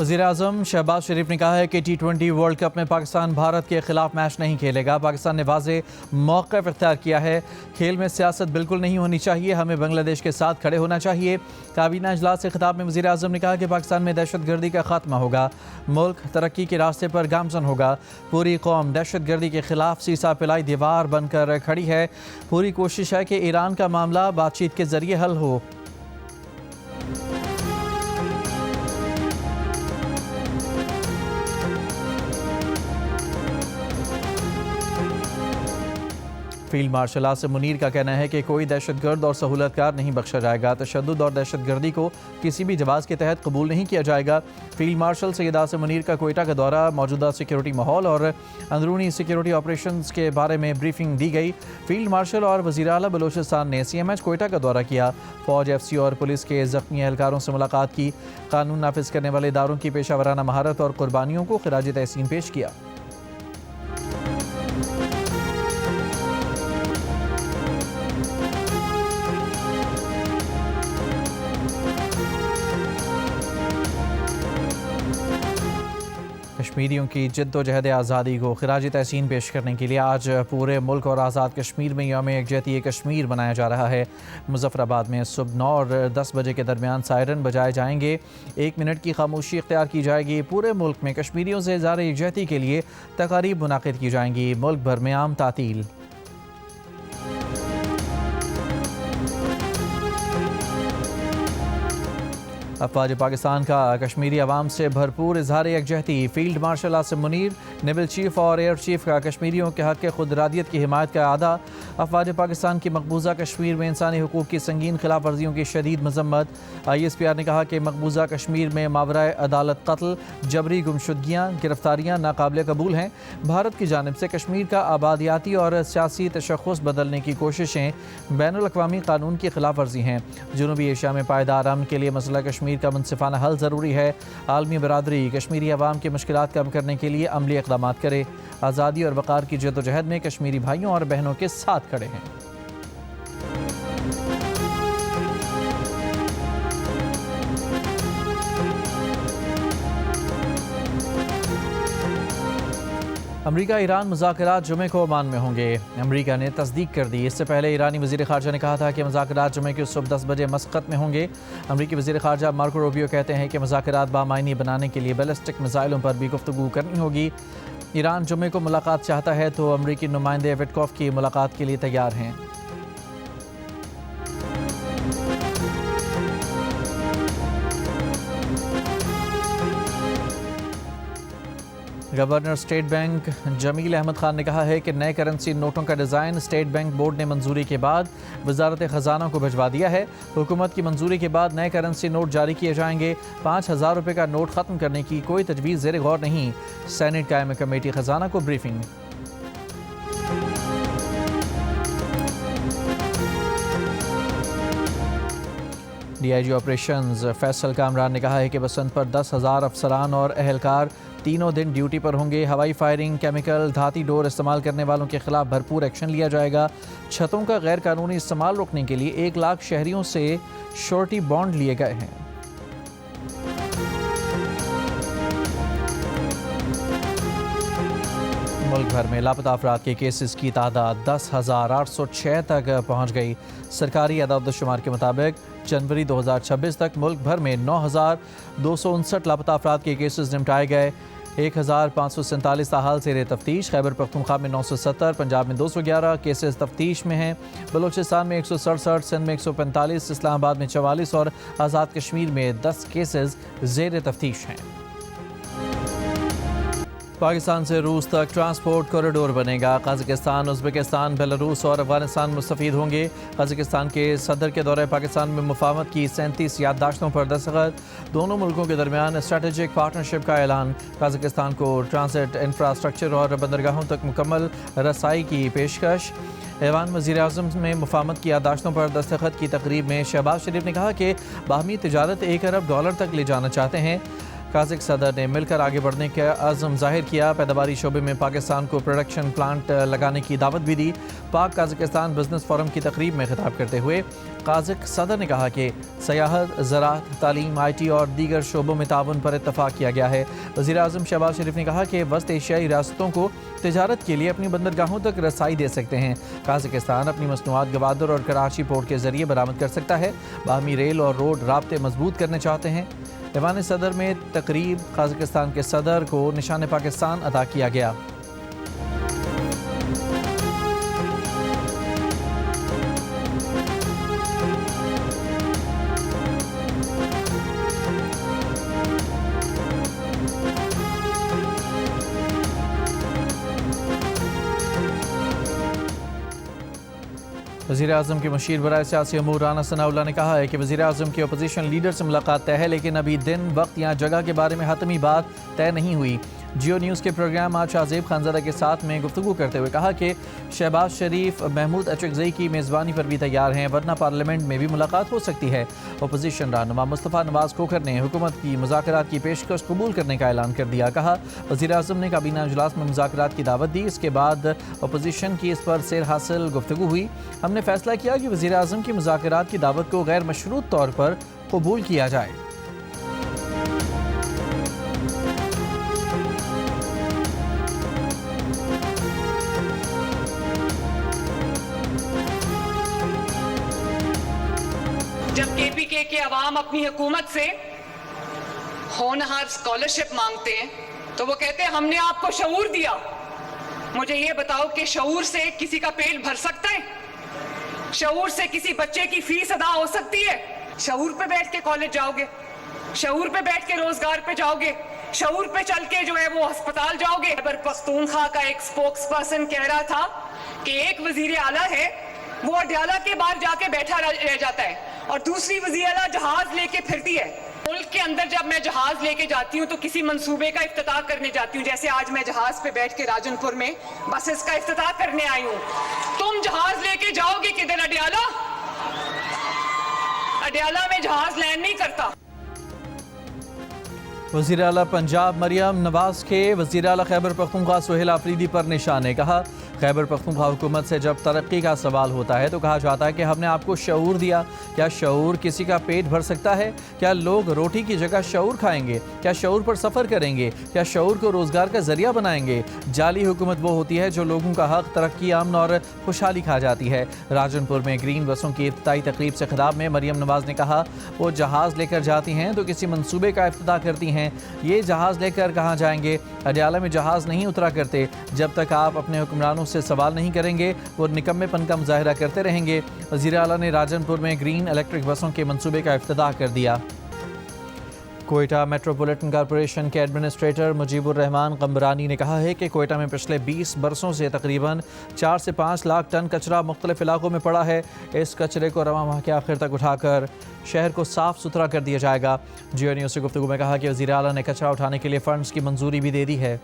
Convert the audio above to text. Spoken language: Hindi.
वज़ीर-ए-आज़म शहबाज शरीफ ने कहा है कि T20 वर्ल्ड कप में पाकिस्तान भारत के खिलाफ मैच नहीं खेलेगा। पाकिस्तान ने वाज़ेह मौक़िफ़ इख्तियार किया है। खेल में सियासत बिल्कुल नहीं होनी चाहिए, हमें बांग्लादेश के साथ खड़े होना चाहिए। काबीना इजलास से खिताब में वज़ीर-ए-आज़म ने कहा कि पाकिस्तान में दहशतगर्दी का खात्मा होगा, मुल्क तरक्की के रास्ते पर गामजन होगा। पूरी कौम दहशतगर्दी के खिलाफ सीसा पिलाई दीवार बनकर खड़ी है। पूरी कोशिश है कि ईरान का मामला बातचीत के ज़रिए हल हो। फील्ड मार्शल आसिम मुनीर का कहना है कि कोई दहशतगर्द और सहूलतकार नहीं बख्शा जाएगा। तशद्दुद और दहशतगर्दी को किसी भी जवाज़ के तहत कबूल नहीं किया जाएगा। फील्ड मार्शल सैयद आसिम मुनीर का कोयटा का दौरा, मौजूदा सिक्योरिटी माहौल और अंदरूनी सिक्योरिटी ऑपरेशंस के बारे में ब्रीफिंग दी गई। फील्ड मार्शल और वज़ीर आला बलोचिस्तान ने CMH कोयटा का दौरा किया। फ़ौज, FC और पुलिस के ज़ख्मी एहलकारों से मुलाकात की। कानून नाफिज करने वाले इदारों की पेशा वराना महारत और कुर्बानियों को खिराज तहसीन पेश किया। कश्मीरियों की जद्दोजहद आज़ादी को खिराज तहसीन पेश करने के लिए आज पूरे मुल्क और आज़ाद कश्मीर में यौम यकजहती कश्मीर मनाया जा रहा है। मुज़फ़्फ़राबाद में सुबह 9 और 10 बजे के दरमियान सायरन बजाए जाएंगे। 1 मिनट की खामोशी इख्तियार की जाएगी। पूरे मुल्क में कश्मीरियों से इज़हार यकजहती के लिए तकारीब मुनाक़िद की जाएंगी। मुल्क भर में आम तातील। अफ़वाज पाकिस्तान का कश्मीरी अवाम से भरपूर इजहार यकजहती। Field marshal Asim Munir, naval chief और एयर चीफ का कश्मीरियों के हक़ खुदरादियत की हिमायत का अदा। अफ़वाज पाकिस्तान की मकबूजा कश्मीर में इंसानी हुकूक़ की संगीन खिलाफ वर्जियों की शदीद मजम्मत। ISPR ने कहा कि मकबूजा कश्मीर में मावराए अदालत कत्ल, जबरी गुमशुदगियाँ, गिरफ्तारियाँ नाकाबिल कबूल हैं। भारत की जानिब से कश्मीर का आबादियाती और सियासी तशख़्ख़ुस बदलने की कोशिशें बैनुल अक़वामी कानून की खिलाफ वर्जी हैं। जनूबी एशिया में पायदार अमन के लिए मसला कश्मीर का मुनसिफाना हल ज़रूरी है। आलमी बरादरी कश्मीरी अवाम की मुश्किलात कम करने के लिए अमली इक़दामात करे। आज़ादी और वक़ार की जद्दोजहद में कश्मीरी भाइयों और बहनों के साथ खड़े हैं। अमरीका ईरान मुज़ाकरात जुमे को ओमान में होंगे। अमरीका ने तस्दीक कर दी। इससे पहले ईरानी वज़ीर ख़ारजा ने कहा था कि मुज़ाकरात जुमे की सुबह 10 बजे मस्कत में होंगे। अमरीकी वज़ीर ख़ारजा मार्को रूबियो कहते हैं कि मुज़ाकरात बामायनी बनाने के लिए बैलिस्टिक मिसाइलों पर भी गुफ्तगू करनी होगी। ईरान जुमे को मुलाकात चाहता है तो अमरीकी नुमाइंदे विटकॉफ की मुलाकात के लिए तैयार हैं। Governor state bank Jameel Ahmed Khan ने कहा है कि नए करेंसी नोटों का डिज़ाइन स्टेट बैंक बोर्ड ने मंजूरी के बाद वजारत ख़जाना को भिजवा दिया है। हुकूमत की मंजूरी के बाद नए करेंसी नोट जारी किए जाएंगे। 5,000 रुपये का नोट ख़त्म करने की कोई तजवीज़ ज़ेर गौर नहीं। सेनेट कायम कमेटी ख़जाना को briefing. DIG operations Faisal Kamran ने कहा है कि बसंत पर 10,000 अफसरान और अहलकार तीनों दिन ड्यूटी पर होंगे। हवाई फायरिंग, केमिकल, धाती डोर इस्तेमाल करने वालों के खिलाफ भरपूर एक्शन लिया जाएगा। छतों का गैर कानूनी इस्तेमाल रोकने के लिए 1 लाख शहरियों से श्योरिटी बॉन्ड लिए गए हैं। मुल्क भर में लापता अफराद के केसेस की तादाद 10,806 तक पहुँच गई। सरकारी अदाद-ओ-शुमार के मुताबिक जनवरी 2026 तक मुल्क भर में 9,259 लापता अफराद के केसेस निपटाए गए। 1,547 ताहाल ज़ेर तफ्तीश। खैबर पख्तूनख्वा में 970, पंजाब में 211 केसेस तफ्तीश में हैं। बलोचिस्तान में 167, सिंध में 145, इस्लामाबाद में 44 और आज़ाद कश्मीर में 10 केसेस ज़ेर तफ्तीश हैं। पाकिस्तान से रूस तक ट्रांसपोर्ट कॉरिडोर बनेगा। कज़ाकिस्तान, उज़्बेकिस्तान, बेलारूस और अफगानिस्तान मुस्तफ़ीद होंगे। कज़ाकिस्तान के सदर के दौरे पाकिस्तान में मुफाहमत की 37 याददाश्तों पर दस्तखत। दोनों मुल्कों के दरमियान स्ट्रेटेजिक पार्टनरशिप का ऐलान। कज़ाकिस्तान को ट्रांसिट इंफ्रास्ट्रक्चर और बंदरगाहों तक मुकम्मल रसाई की पेशकश। ऐवान वज़ीर-ए-आज़म में मुफाहमत की याददाश्तों पर दस्तखत की तकरीब में शहबाज शरीफ ने कहा कि बाहमी तिजारत $1 अरब तक ले जाना चाहते हैं। काज़िक सदर ने मिलकर आगे बढ़ने का अज़म जाहिर किया। पैदावारी शोबे में पाकिस्तान को प्रोडक्शन प्लांट लगाने की दावत भी दी। पाक काज़िकिस्तान बिजनेस फोरम की तकरीब में खिताब करते हुए काज़िक सदर ने कहा कि सयाहत, ज़राअत, तालीम, IT और दीगर शोबों में ताउन पर इत्तफाक किया गया है। वज़ीर आज़म शहबाज शरीफ ने कहा कि वस्त एशियाई रियासतों को तिजारत के लिए अपनी बंदरगाहों तक रसाई दे सकते हैं। काज़िकिस्तान अपनी मसनूआत गवादर और कराची पोर्ट के जरिए बरामद कर सकता है। बाहमी रेल और रोड राब्ते मजबूत करने चाहते हैं। ऐवान सदर में तकरीब काज़िकिस्तान के सदर को निशान पाकिस्तान अदा किया गया। वज़ीर आज़म के मुशीर बराए सियासी अमूर राना सनाउल्लाह ने कहा है कि वज़ीर आज़म की अपोजिशन लीडर से मुलाकात तय है, लेकिन अभी दिन, वक्त या जगह के बारे में हतमी बात तय नहीं हुई। जियो न्यूज़ के प्रोग्राम आज शाहजेब खानज़ादा के साथ में गुफ्तगू करते हुए कहा कि शहबाज शरीफ महमूद अचकज़ई की मेज़बानी पर भी तैयार हैं, वरना पार्लियामेंट में भी मुलाकात हो सकती है। अपोजिशन रहनुमा मुस्तफ़ा नवाज़ खोखर ने हुकूमत की मुज़ाकरात की पेशकश कबूल करने का ऐलान कर दिया। कहा वज़ीर आज़म ने काबीना इजलास में मुज़ाकरात की दावत दी। इसके बाद अपोजिशन की इस पर सेर हासिल गुफ्तगू हुई। हमने फैसला किया कि वज़ीर आज़म की मुज़ाकरात की दावत को गैर मशरूत तौर पर कबूल किया जाए। जब KPK के अवाम अपनी हुकूमत से होनहार स्कॉलरशिप मांगते हैं तो वो कहते हैं हमने आपको शऊर दिया। मुझे ये बताओ कि शऊर से किसी का पेट भर सकता है? शऊर से किसी बच्चे की फीस अदा हो सकती है? शऊर पे बैठ के कॉलेज जाओगे, शऊर पे बैठ के रोजगार पे जाओगे, शऊर पे चल के जो है वो अस्पताल जाओगे। खैबर पख्तूनख्वा का एक स्पोक्स पर्सन कह रहा था कि एक वजीर आला है वो अडयाला के बाहर जाके बैठा रह जाता है और दूसरी वजीर आला जहाज लेके फिरती है। मुल्क के अंदर जब मैं जहाज लेके जाती हूँ तो किसी मंसूबे का इफ्तिताह करने जाती हूँ, जैसे आज मैं जहाज पे बैठ के राजनपुर में बसेस का इफ्तिताह करने आई हूँ। तुम जहाज लेके जाओगे किधर? अडयाला? अडयाला में जहाज लैंड नहीं करता। वज़ीर आला पंजाब मरियम नवाज़ के वज़ीर आला खैबर पख्तूनख्वा सुहेल आफरीदी पर निशान ने कहा खैबर पख्तूनख्वा हुकूमत से जब तरक्की का सवाल होता है तो कहा जाता है कि हमने आपको शऊर दिया। क्या शऊर किसी का पेट भर सकता है? क्या लोग रोटी की जगह शऊर खाएंगे? क्या शऊर पर सफ़र करेंगे? क्या शऊर को रोज़गार का ज़रिया बनाएंगे? जाली हुकूमत वो होती है जो लोगों का हक, तरक्की, अमन और खुशहाली खा जाती है। राजनपुर में ग्रीन बसों की इफ्तिताई तकरीब से खिताब में मरियम नवाज़ ने कहा वो जहाज़ लेकर जाती हैं तो किसी मनसूबे का इफ्तिताह करती हैं। ये जहाज़ लेकर कहाँ जाएंगे? अडयाला में जहाज़ नहीं उतरा करते। जब तक आप अपने हुक्मरानों से सवाल नहीं करेंगे वो निकम्मेपन का मुजाहिरा करते रहेंगे। वज़ीर आला ने राजनपुर में ग्रीन इलेक्ट्रिक बसों के मंसूबे का इफ्तिताह कर दिया। कोयटा मेट्रोपॉलिटन कॉरपोरेशन के एडमिनिस्ट्रेटर मुजीबुर रहमान कम्बरानी ने कहा है कि कोयटा में पिछले 20 बरसों से तकरीबन 4 से 5 लाख टन कचरा मुख्तलिफ इलाकों में पड़ा है। इस कचरे को रवां माह के आखिर तक उठाकर शहर को साफ़ सुथरा कर दिया जाएगा। जियो न्यूज़ से गुफ्तगू में कहा कि वज़ीर आला ने कचरा उठाने के लिए फ़ंड्स की मंजूरी भी दे दी है।